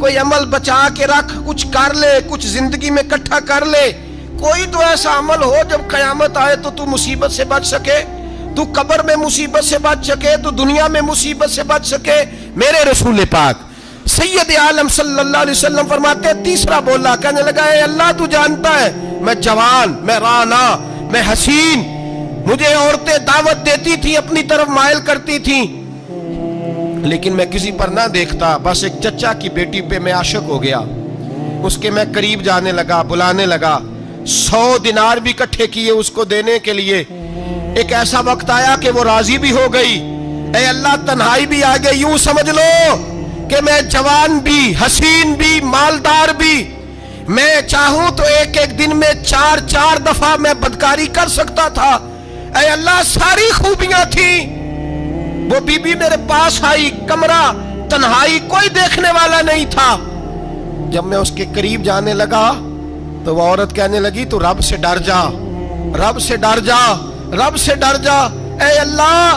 کوئی عمل بچا کے رکھ, کچھ کر لے, کچھ زندگی میں اکٹھا کر لے. کوئی تو ایسا عمل ہو جب قیامت آئے تو مصیبت سے بچ سکے, تو قبر میں مصیبت سے بچ سکے, تو دنیا میں مصیبت سے بچ سکے. میرے رسول پاک سید عالم صلی اللہ علیہ وسلم فرماتے ہیں, تیسرا بولا, کہنے لگا اے اللہ تو جانتا ہے میں جوان, میں رانا, میں حسین, مجھے عورتیں دعوت دیتی تھی, اپنی طرف مائل کرتی تھیں, لیکن میں کسی پر نہ دیکھتا. بس ایک چچا کی بیٹی پہ میں عاشق ہو گیا, اس کے میں قریب جانے لگا, بلانے لگا. 100 دینار بھی اکٹھے کیے اس کو دینے کے لیے. ایک ایسا وقت آیا کہ وہ راضی بھی ہو گئی. اے اللہ تنہائی بھی آ گئی. یوں سمجھ لو کہ میں جوان بھی, حسین بھی, مالدار بھی, میں چاہوں تو ایک ایک دن میں 4 دفعہ میں بدکاری کر سکتا تھا. اے اللہ ساری خوبیاں تھیں. وہ بی بی میرے پاس آئی, کمرہ, تنہائی, کوئی دیکھنے والا نہیں تھا. جب میں اس کے قریب جانے لگا تو وہ عورت کہنے لگی تو رب سے ڈر جا, رب سے ڈر جا, رب سے ڈر جا. اے اللہ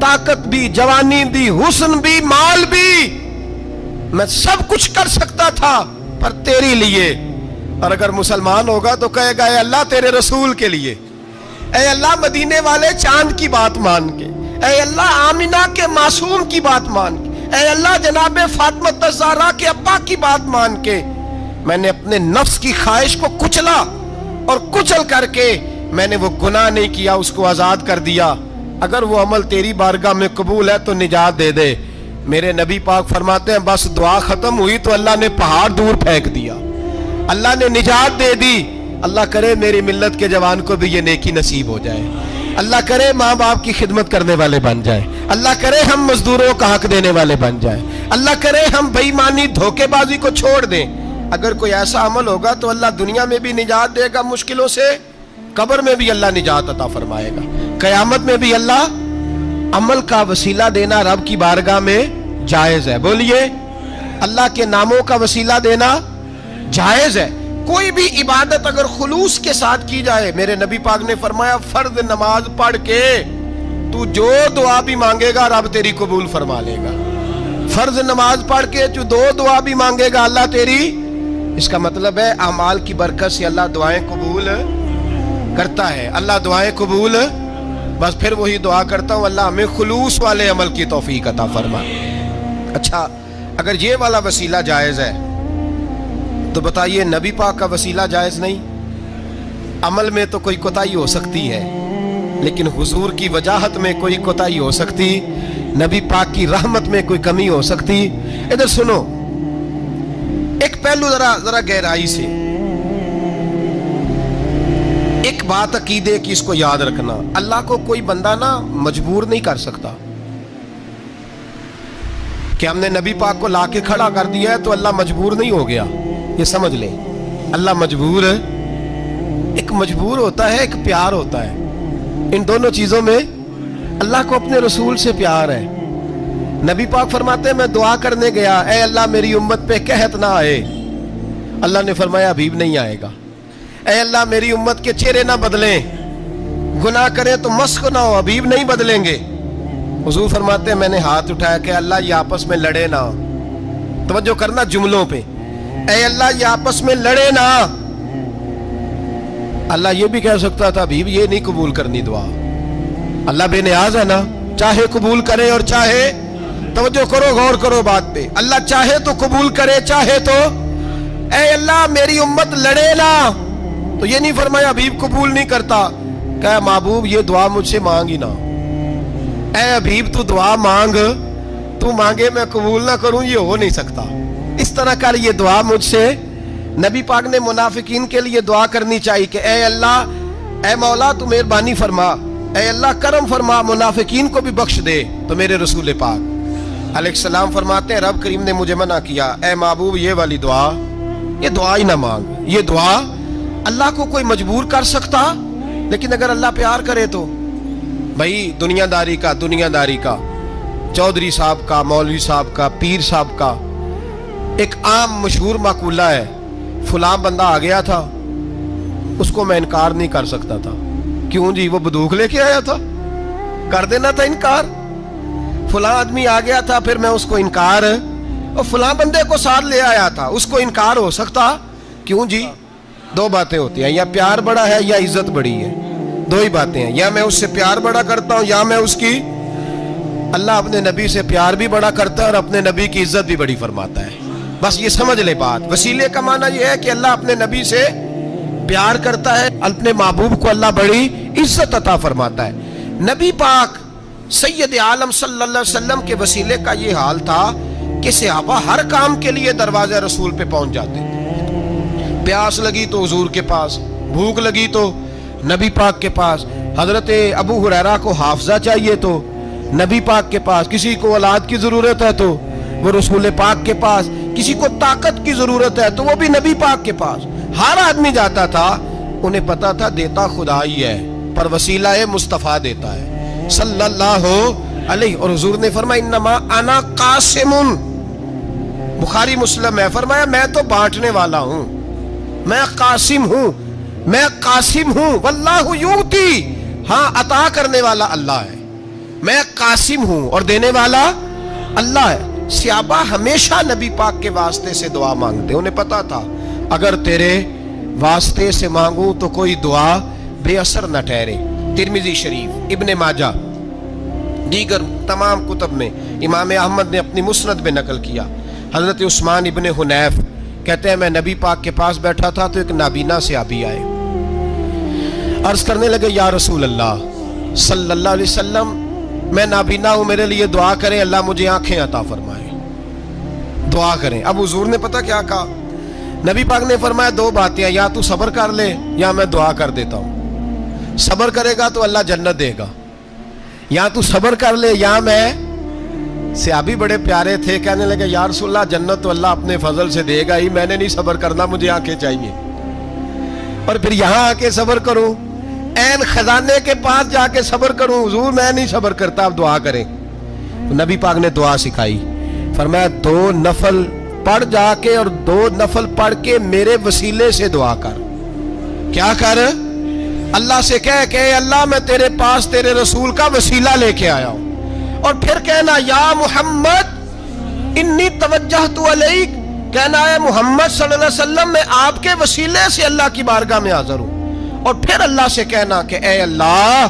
طاقت بھی, جوانی بھی, حسن بھی, مال بھی, میں سب کچھ کر سکتا تھا پر تیری لیے. اور اگر مسلمان ہوگا تو کہے گا اے اللہ تیرے رسول کے لیے, اے اللہ مدینے والے چاند کی بات مان کے, اے اللہ آمینہ کے معصوم کی بات مان کے, اے اللہ جناب فاطمہ الزہرا کے ابا کی بات مان کے. میں نے اپنے نفس کی خواہش کو کچلا اور کچل کر کے میں نے وہ گناہ نہیں کیا, اس کو آزاد کر دیا. اگر وہ عمل تیری بارگاہ میں قبول ہے تو نجات دے دے. میرے نبی پاک فرماتے ہیں بس دعا ختم ہوئی تو اللہ نے پہاڑ دور پھینک دیا, اللہ نے نجات دے دی. اللہ کرے میری ملت کے جوان کو بھی یہ نیکی نصیب ہو جائے. اللہ کرے ماں باپ کی خدمت کرنے والے بن جائیں. اللہ کرے ہم مزدوروں کا حق دینے والے بن جائیں. اللہ کرے ہم بے ایمانی, دھوکے بازی کو چھوڑ دیں. اگر کوئی ایسا عمل ہوگا تو اللہ دنیا میں بھی نجات دے گا مشکلوں سے, قبر میں بھی اللہ نجات عطا فرمائے گا, قیامت میں بھی اللہ. عمل کا وسیلہ دینا رب کی بارگاہ میں جائز ہے. بولیے اللہ کے ناموں کا وسیلہ دینا جائز ہے. کوئی بھی عبادت اگر خلوص کے ساتھ کی جائے, میرے نبی پاک نے فرمایا فرض نماز پڑھ کے تو جو دعا بھی مانگے گا رب تیری قبول فرما لے گا. فرض نماز پڑھ کے جو 2 دعا بھی مانگے گا اللہ تیری, اس کا مطلب ہے اعمال کی برکت سے اللہ دعائیں قبول کرتا ہے. اللہ دعائیں قبول, بس پھر وہی دعا کرتا ہوں اللہ ہمیں خلوص والے عمل کی توفیق عطا فرما. اچھا اگر یہ والا وسیلہ جائز ہے تو بتائیے نبی پاک کا وسیلہ جائز نہیں؟ عمل میں تو کوئی کوتاہی ہو سکتی ہے, لیکن حضور کی وجاہت میں کوئی کوتاہی ہو سکتی, نبی پاک کی رحمت میں کوئی کمی ہو سکتی. ادھر سنو ایک پہلو ذرا گہرائی سے, ایک بات عقیدے کی اس کو یاد رکھنا, اللہ کو کوئی بندہ نا مجبور نہیں کر سکتا کہ ہم نے نبی پاک کو لا کے کھڑا کر دیا ہے تو اللہ مجبور نہیں ہو گیا. یہ سمجھ لیں اللہ مجبور ہے. ایک مجبور ہوتا ہے, ایک پیار ہوتا ہے. ان دونوں چیزوں میں اللہ کو اپنے رسول سے پیار ہے. نبی پاک فرماتے ہیں میں دعا کرنے گیا, اے اللہ میری امت پہ قحط نہ آئے. اللہ نے فرمایا ابھی نہیں آئے گا. اے اللہ میری امت کے چہرے نہ بدلیں, گناہ کریں تو مسخ نہ ہو, ابھی نہیں بدلیں گے. حضور فرماتے ہیں میں نے ہاتھ اٹھایا کہ اللہ یہ آپس میں لڑے نہ. توجہ کرنا جملوں پہ, اے اللہ یہ آپس میں لڑے نہ. اللہ یہ بھی کہہ سکتا تھا ابھی یہ نہیں قبول کرنی دعا. اللہ بے نیاز ہے نا, چاہے قبول کرے اور چاہے, توجہ کرو غور کرو بات پہ, اللہ چاہے تو قبول کرے چاہے تو. اے اللہ میری امت لڑے نہ, تو یہ نہیں فرمایا حبیب قبول نہیں کرتا. کہ محبوب یہ دعا مجھ سے مانگ ہی نہ. اے حبیب تو دعا مانگ, تو مانگے میں قبول نہ کروں, یہ ہو نہیں سکتا. اس طرح کر یہ دعا مجھ سے. نبی پاک نے منافقین کے لیے دعا کرنی چاہیے کہ اے اللہ, اے مولا تو مہربانی فرما, اے اللہ کرم فرما, منافقین کو بھی بخش دے. تو میرے رسول پاک علیہ السلام فرماتے ہیں رب کریم نے مجھے منع کیا, اے محبوب یہ والی دعا, یہ دعا ہی نہ مانگ. یہ دعا اللہ کو کوئی مجبور کر سکتا, لیکن اگر اللہ پیار کرے تو. بھائی دنیا داری کا چودھری صاحب کا, مولوی صاحب کا, پیر صاحب کا ایک عام مشہور مقولہ ہے, فلاں بندہ آ گیا تھا اس کو میں انکار نہیں کر سکتا تھا. کیوں جی, وہ بندوق لے کے آیا تھا, کر دینا تھا انکار. فلاں آدمی آ گیا تھا پھر میں اس کو انکار اور فلاں بندے کو ساتھ لے آیا تھا، اس کو انکار ہو سکتا؟ کیوں جی؟ دو باتیں ہوتی ہیں، یا پیار بڑا ہے یا عزت بڑی ہے، دو ہی باتیں ہیں، یا میں اس سے پیار بڑا کرتا ہوں یا میں اس کی۔ اللہ اپنے نبی سے پیار بھی بڑا کرتا ہے اور اپنے نبی کی عزت بھی بڑی فرماتا ہے، بس یہ سمجھ لے بات۔ وسیلے کا معنی یہ ہے کہ اللہ اپنے نبی سے پیار کرتا ہے، اپنے محبوب کو اللہ بڑی عزت عطا فرماتا ہے۔ نبی پاک سید عالم صلی اللہ علیہ وسلم کے وسیلے کا یہ حال تھا کہ صحابہ ہر کام کے لیے دروازہ رسول پہ پہنچ جاتے تھے۔ پیاس لگی تو حضور کے پاس، بھوک لگی تو نبی پاک کے پاس، حضرت ابو ہریرہ کو حافظہ چاہیے تو نبی پاک کے پاس، کسی کو اولاد کی ضرورت ہے تو وہ رسول پاک کے پاس، کسی کو طاقت کی ضرورت ہے تو وہ بھی نبی پاک کے پاس۔ ہر آدمی جاتا تھا، انہیں پتا تھا دیتا خدا ہی ہے پر وسیلہ مصطفیٰ دیتا ہے صلی اللہ علیہ۔ اور حضور نے فرمایا انما انا قاسم، بخاری مسلم ہے، فرمایا میں تو بانٹنے والا ہوں، میں قاسم ہوں، میں قاسم ہوں، واللہ یؤتی، ہاں عطا کرنے والا اللہ ہے، میں قاسم ہوں اور دینے والا اللہ ہے۔ صحابہ ہمیشہ نبی پاک کے واسطے سے دعا مانگتے، انہیں پتا تھا اگر تیرے واسطے سے مانگوں تو کوئی دعا بے اثر نہ ٹھہرے۔ ترمذی شریف، ابن ماجہ، دیگر تمام کتب میں امام احمد نے اپنی مسند میں نقل کیا۔ حضرت عثمان ابن حنیف کہتے ہیں میں نبی پاک کے پاس بیٹھا تھا تو ایک نابینا صحابی آئے، عرض کرنے لگے یا رسول اللہ صلی اللہ علیہ وسلم میں نابینا ہوں، میرے لیے دعا کریں، اللہ مجھے آنکھیں عطا فرمائے، دعا کریں۔ اب حضور نے پتہ کیا کہا؟ نبی پاک نے فرمایا دو باتیں، یا تو صبر کر لے یا میں دعا کر دیتا ہوں۔ صبر کرے گا تو اللہ جنت دے گا، یا تو صبر کر لے یا میں۔ صحابی بڑے پیارے تھے، کہنے لگے یا رسول اللہ جنت تو اللہ اپنے فضل سے دے گا ہی، میں نے نہیں صبر کرنا، مجھے آنکھیں چاہیے، اور پھر یہاں آ کے صبر کروں، این خزانے کے پاس جا کے صبر کروں؟ حضور میں نہیں صبر کرتا، آپ دعا کریں۔ تو نبی پاک نے دعا سکھائی، فرمایا دو نفل پڑھ جا کے اور دو نفل پڑھ کے میرے وسیلے سے دعا کر۔ کیا کر؟ اللہ سے کہہ کہ اے اللہ میں تیرے پاس تیرے رسول کا وسیلہ لے کے آیا ہوں، اور پھر کہنا یا محمد انی توجہت علیک، کہنا ہے محمد صلی اللہ علیہ وسلم میں آپ کے وسیلے سے اللہ کی بارگاہ میں حاضر ہوں، اور پھر اللہ سے کہنا کہ اے اللہ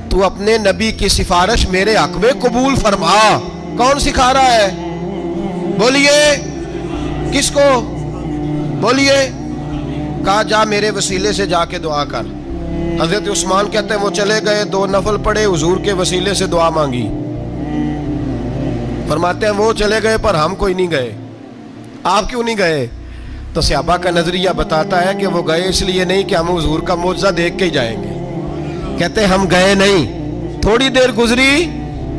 تو اپنے نبی کی سفارش میرے حق میں قبول فرما۔ کون سکھا رہا ہے؟ بولیے کس کو؟ بولیے۔ کہا جا میرے وسیلے سے جا کے دعا کر۔ حضرت عثمان کہتے ہیں وہ چلے گئے، دو نفل پڑھے، حضور کے وسیلے سے دعا مانگی۔ فرماتے ہیں وہ چلے گئے پر ہم کوئی نہیں گئے۔ آپ کیوں نہیں گئے؟ تو صحابہ کا نظریہ بتاتا ہے کہ وہ گئے اس لیے نہیں کہ ہم حضور کا معجزہ دیکھ کے ہی جائیں گے، کہتے ہیں ہم گئے نہیں۔ تھوڑی دیر گزری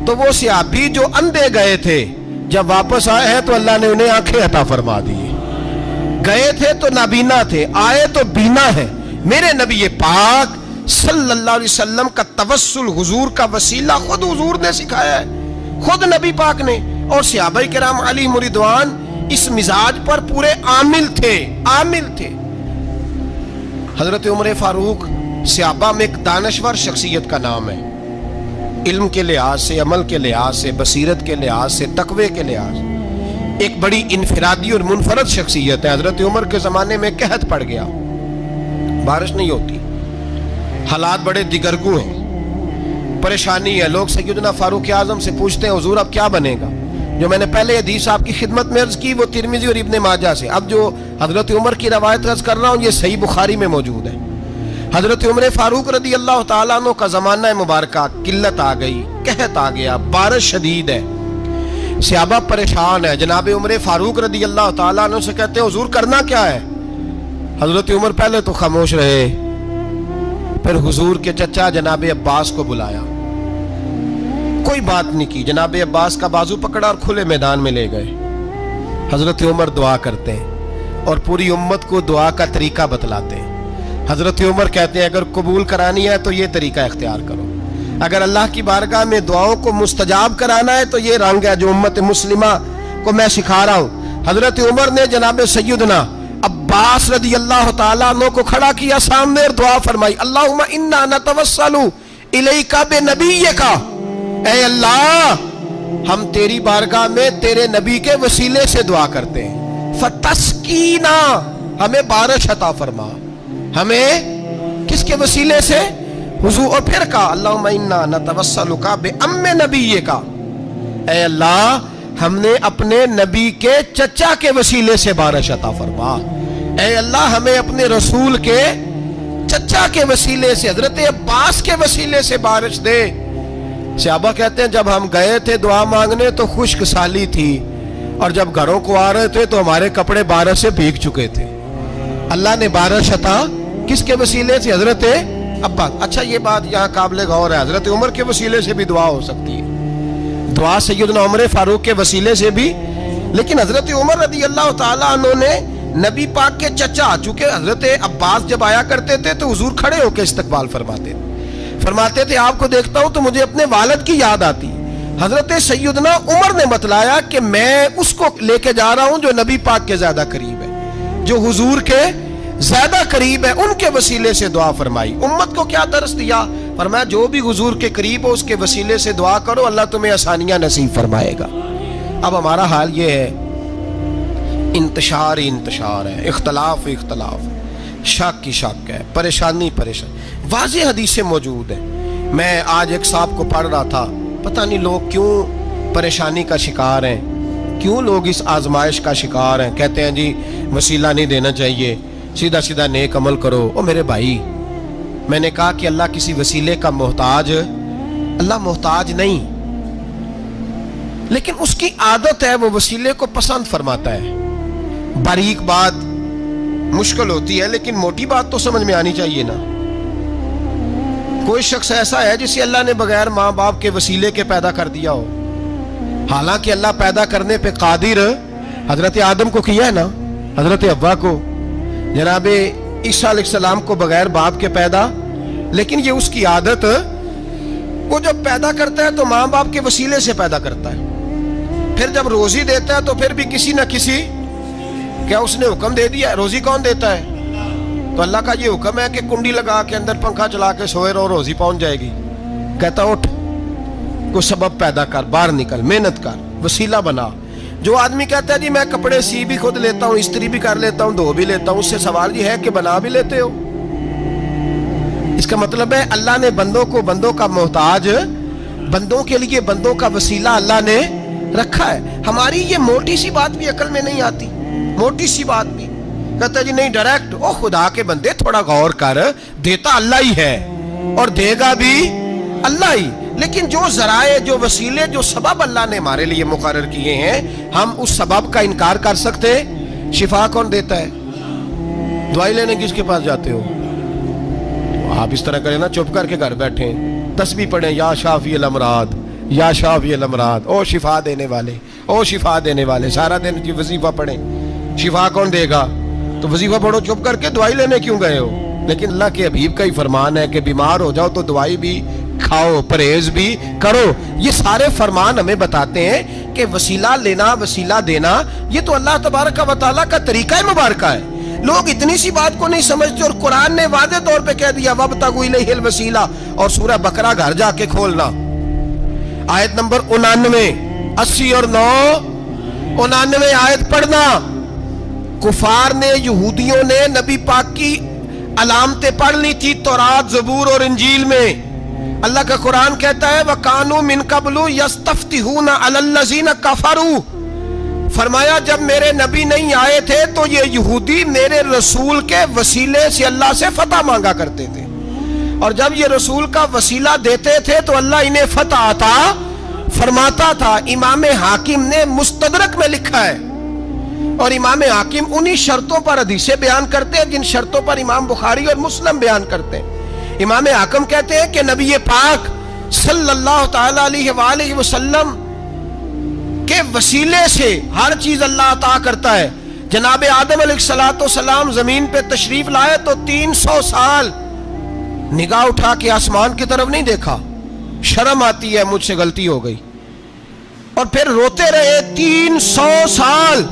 تو وہ صحابی جو اندھے گئے تھے جب واپس آئے ہیں تو اللہ نے انہیں آنکھیں عطا فرما دی۔ گئے تھے تو نابینا تھے، آئے تو بینا ہے۔ میرے نبی پاک صلی اللہ علیہ وسلم کا توسل، حضور کا وسیلہ خود حضور نے سکھایا ہے، خود نبی پاک نے، اور صحابہ کرام علیہم رضوان اس مزاج پر پورے عامل تھے، عامل تھے۔ حضرت عمر فاروق صحابہ میں ایک دانشور شخصیت کا نام ہے، علم کے لحاظ سے، عمل کے لحاظ سے، بصیرت کے لحاظ سے، تقوی کے لحاظ سے ایک بڑی انفرادی اور منفرد شخصیت ہے۔ حضرت عمر کے زمانے میں قحط پڑ گیا، بارش نہیں ہوتی، حالات بڑے دگرگوں ہیں، پریشانی ہے۔ لوگ سیدنا فاروق اعظم سے پوچھتے ہیں حضور اب کیا بنے گا؟ جو میں نے پہلے حدیث آپ کی خدمت میں عرض کی وہ ترمذی اور ابن ماجہ سے، اب جو حضرت عمر کی روایت عرض کر رہا ہوں یہ صحیح بخاری میں موجود ہے۔ حضرت عمر فاروق رضی اللہ تعالیٰ عنہ کا زمانہ مبارکہ، قلت آ گئی، قحط آ گیا، بارش شدید ہے، صحابہ پریشان ہے۔ جناب عمر فاروق رضی اللہ تعالیٰ عنہ سے کہتے ہیں حضور کرنا کیا ہے؟ حضرت عمر پہلے تو خاموش رہے، پھر حضور کے چچا جناب عباس کو بلایا، کوئی بات نہیں کی، جناب عباس کا بازو پکڑا اور کھلے میدان میں لے گئے۔ حضرت عمر دعا کرتے ہیں اور پوری امت کو دعا کا طریقہ بتلاتے ہیں۔ حضرت عمر کہتے ہیں اگر قبول کرانی ہے تو یہ طریقہ اختیار کرو، اگر اللہ کی بارگاہ میں دعاؤں کو مستجاب کرانا ہے تو یہ رنگ ہے جو امت مسلمہ کو میں سکھا رہا ہوں۔ حضرت عمر نے جناب سیدنا عباس رضی اللہ تعالیٰ عنہ کو کھڑا کیا سامنے اور دعا فرمائی، اللہم انا نتوسل الیک بنبیک، اے اللہ ہم تیری بارگاہ میں تیرے نبی کے وسیلے سے دعا کرتے ہیں، فتسقینا، ہمیں بارش عطا فرما، ہمیں کس کے وسیلے سے؟ حضور، اور پھر کہا اللہم انا نتوسلک بام نبیک، اے اللہ ہم نے اپنے نبی کے چچا کے وسیلے سے بارش عطا فرما، اے اللہ ہمیں اپنے رسول کے چچا کے وسیلے سے، حضرت عباس کے وسیلے سے بارش دے۔ صحابہ کہتے ہیں جب ہم گئے تھے دعا مانگنے تو خشک سالی تھی، اور جب گھروں کو آ رہے تھے تو ہمارے کپڑے بارش سے بھیگ چکے تھے۔ اللہ نے بارش عطا کس کے وسیلے سے؟ حضرت عباس۔ اچھا یہ بات یہاں قابل غور ہے، حضرت عمر کے وسیلے سے بھی دعا ہو سکتی ہے، دعا سیدنا عمر فاروق کے وسیلے سے بھی، لیکن حضرت عمر رضی اللہ تعالیٰ عنہ نے نبی پاک کے چچا، چونکہ حضرت عباس جب آیا کرتے تھے تو حضور کھڑے ہو کے استقبال فرماتے تھے آپ کو دیکھتا ہوں تو مجھے اپنے والد کی یاد آتی۔ حضرت سیدنا عمر نے بتلایا کہ میں اس کو لے کے جا رہا ہوں جو نبی پاک کے زیادہ قریب ہے، جو حضور کے زیادہ قریب ہے، ان کے وسیلے سے دعا فرمائی۔ امت کو کیا درس دیا؟ فرمایا جو بھی حضور کے قریب ہو اس کے وسیلے سے دعا کرو، اللہ تمہیں آسانیاں نصیب فرمائے گا۔ اب ہمارا حال یہ ہے، انتشار ہی انتشار ہے، اختلاف ہی اختلاف ہے، شک کی شک ہے، پریشانی پریشانی، واضح حدیثیں موجود ہیں۔ میں آج ایک صاحب کو پڑھ رہا تھا، پتہ نہیں لوگ کیوں پریشانی کا شکار ہیں، کیوں لوگ اس آزمائش کا شکار ہیں، کہتے ہیں جی وسیلہ نہیں دینا چاہیے، سیدھا سیدھا نیک عمل کرو۔ او میرے بھائی، میں نے کہا کہ اللہ کسی وسیلے کا محتاج، اللہ محتاج نہیں، لیکن اس کی عادت ہے وہ وسیلے کو پسند فرماتا ہے۔ باریک بات مشکل ہوتی ہے لیکن موٹی بات تو سمجھ میں آنی چاہیے نا۔ کوئی شخص ایسا ہے جسے اللہ نے بغیر ماں باپ کے وسیلے کے پیدا کر دیا ہو، حالانکہ اللہ پیدا کرنے پہ قادر، حضرت آدم کو کیا ہے نا، حضرت حوا کو، جناب عیسیٰ علیہ السلام کو بغیر باپ کے پیدا، لیکن یہ اس کی عادت، وہ جب پیدا کرتا ہے تو ماں باپ کے وسیلے سے پیدا کرتا ہے، پھر جب روزی دیتا ہے تو پھر بھی کسی نہ کسی، کیا اس نے حکم دے دیا؟ روزی کون دیتا ہے؟ تو اللہ کا یہ حکم ہے کہ کنڈی لگا کے اندر پنکھا چلا کے سوئے رہو، روزی پہنچ جائے گی۔ کہتا اٹھ، کوئی سبب پیدا کر، باہر نکل، محنت کر، وسیلہ بنا۔ جو آدمی کہتا ہے جی میں کپڑے سی بھی خود لیتا ہوں، استری بھی کر لیتا ہوں، دھو بھی لیتا ہوں، اس سے سوال یہ ہے کہ بنا بھی لیتے ہو؟ اس کا مطلب ہے اللہ نے بندوں کو بندوں کا محتاج، بندوں کے لیے بندوں کا وسیلہ اللہ نے رکھا ہے۔ ہماری یہ موٹی سی بات بھی عقل میں نہیں آتی، موٹی سی بات بھی، کہتا ہے جی نہیں ڈائریکٹ، او خدا کے بندے تھوڑا غور کر، دیتا اللہ ہی ہے اور دے گا بھی اللہ ہی، لیکن جو ذرائع، جو وسیلے، جو سبب اللہ نے ہمارے لیے مقرر کیے ہیں، ہم اس سبب کا انکار کر سکتے؟ شفا کون دیتا ہے؟ دوائی لینے کس کے پاس جاتے ہو؟ آپ اس طرح کریں نا، چپ کر کے گھر بیٹھیں، تسبیح پڑھیں، یا شافی الامراض، یا شافی الامراض، او شفا دینے والے، او شفا دینے والے، سارا دن کی وظیفہ پڑھیں، شفا کون دے گا؟ تو وظیفہ پڑھو چپ کر کے، دوائی لینے کیوں گئے ہو؟ لیکن اللہ کے حبیب کا ہی فرمان ہے کہ بیمار ہو جاؤ تو دوائی بھی کھاؤ، پرہیز بھی کرو۔ یہ سارے فرمان ہمیں بتاتے ہیں کہ وسیلہ لینا، وسیلہ دینا، یہ تو اللہ تبارک و تعالیٰ کا طریقہ مبارکہ ہے۔ لوگ اتنی سی بات کو نہیں سمجھتے، اور قرآن نے واضح طور پہ کہہ دیا وَابْتَغُوا إِلَيْهِ الْوَسِيلَةَ، اور سورہ بقرہ گھر جا کے کھولنا، آیت نمبر 99، 80 اور 9، 99 آیت پڑھنا۔ کفار نے، یہودیوں نے نبی پاک کی علامتیں پڑھ لی تھی تورات، زبور اور انجیل میں۔ اللہ کا قرآن کہتا ہے وَكَانُوا مِن قَبْلُ يَسْتَفْتِحُونَ عَلَى الَّذِينَ كَفَرُوا، فرمایا جب میرے نبی نہیں آئے تھے تو یہ یہودی میرے رسول کے وسیلے سے اللہ سے فتح مانگا کرتے تھے، اور جب یہ رسول کا وسیلہ دیتے تھے تو اللہ انہیں فتح عطا فرماتا تھا۔ امام حاکم نے مستدرک میں لکھا ہے، اور امام حاکم انہی شرطوں پر حدیثیں بیان کرتے ہیں جن شرطوں پر امام بخاری اور مسلم بیان کرتے ہیں۔ امام حاکم کہتے ہیں کہ نبی پاک صلی اللہ تعالی علیہ وآلہ وسلم کے وسیلے سے ہر چیز اللہ عطا کرتا ہے۔ جناب آدم علیہ السلام زمین پہ تشریف لائے تو 300 سال نگاہ اٹھا کے آسمان کی طرف نہیں دیکھا، شرم آتی ہے مجھ سے غلطی ہو گئی، اور پھر روتے رہے 300 سال۔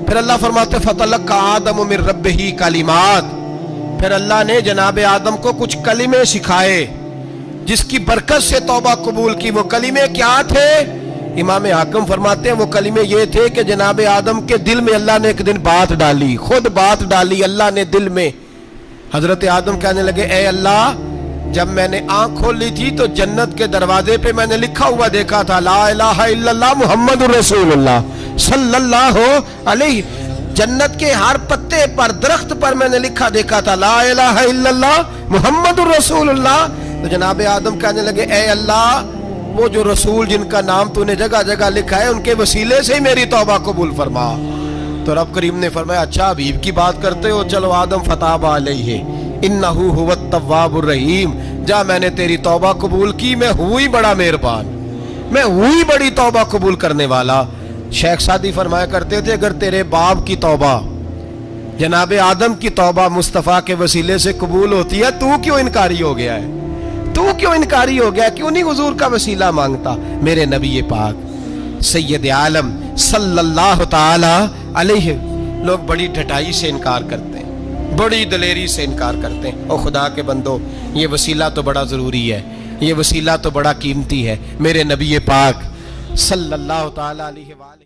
پھر اللہ فرماتے فَتَلَقَّىٰ آدَمُ مِن رَبِّهِ کَلِمَاتٍ، پھر اللہ نے جناب آدم کو کچھ کلمے سکھائے جس کی برکت سے توبہ قبول کی۔ وہ کلمے کیا تھے؟ امام حاکم فرماتے ہیں وہ کلمے یہ تھے کہ جناب آدم کے دل میں اللہ نے ایک دن بات ڈالی، خود بات ڈالی اللہ نے دل میں۔ حضرت آدم کہنے لگے اے اللہ، جب میں نے آنکھ کھول لی تھی تو جنت کے دروازے پہ میں نے لکھا ہوا دیکھا تھا لا الہ الا اللہ محمد الرسول اللہ صلی اللہ علیہ، جنت کے ہر پتے پر درخت پر میں نے لکھا دیکھا تھا لا الہ الا اللہ محمد الرسول اللہ۔ تو جناب آدم کہنے لگے اے اللہ، وہ جو رسول جن کا نام تو نے جگہ جگہ لکھا ہے ان کے وسیلے سے ہی میری توبہ قبول فرما۔ تو رب کریم نے فرمایا اچھا حبیب کی بات کرتے ہو، چلو آدم فتاب علیہ انہ هو التواب الرحیم، جا میں نے تیری توبہ قبول کی، میں ہوئی بڑا مہربان، میں ہوئی بڑی توبہ قبول کرنے والا۔ شیخ سعدی فرمایا کرتے تھے اگر تیرے باپ کی توبہ، جناب آدم کی توبہ مصطفیٰ کے وسیلے سے قبول ہوتی ہے، تو کیوں انکاری ہو گیا ہے؟ تو کیوں انکاری ہو گیا؟ کیوں نہیں حضور کا وسیلہ مانگتا؟ میرے نبی پاک سید عالم صلی اللہ تعالی علیہ، لوگ بڑی ڈھٹائی سے انکار کرتے ہیں، بڑی دلیری سے انکار کرتے ہیں۔ او خدا کے بندو، یہ وسیلہ تو بڑا ضروری ہے، یہ وسیلہ تو بڑا قیمتی ہے۔ میرے نبی پاک صلی اللہ تعالی علیہ وآلہ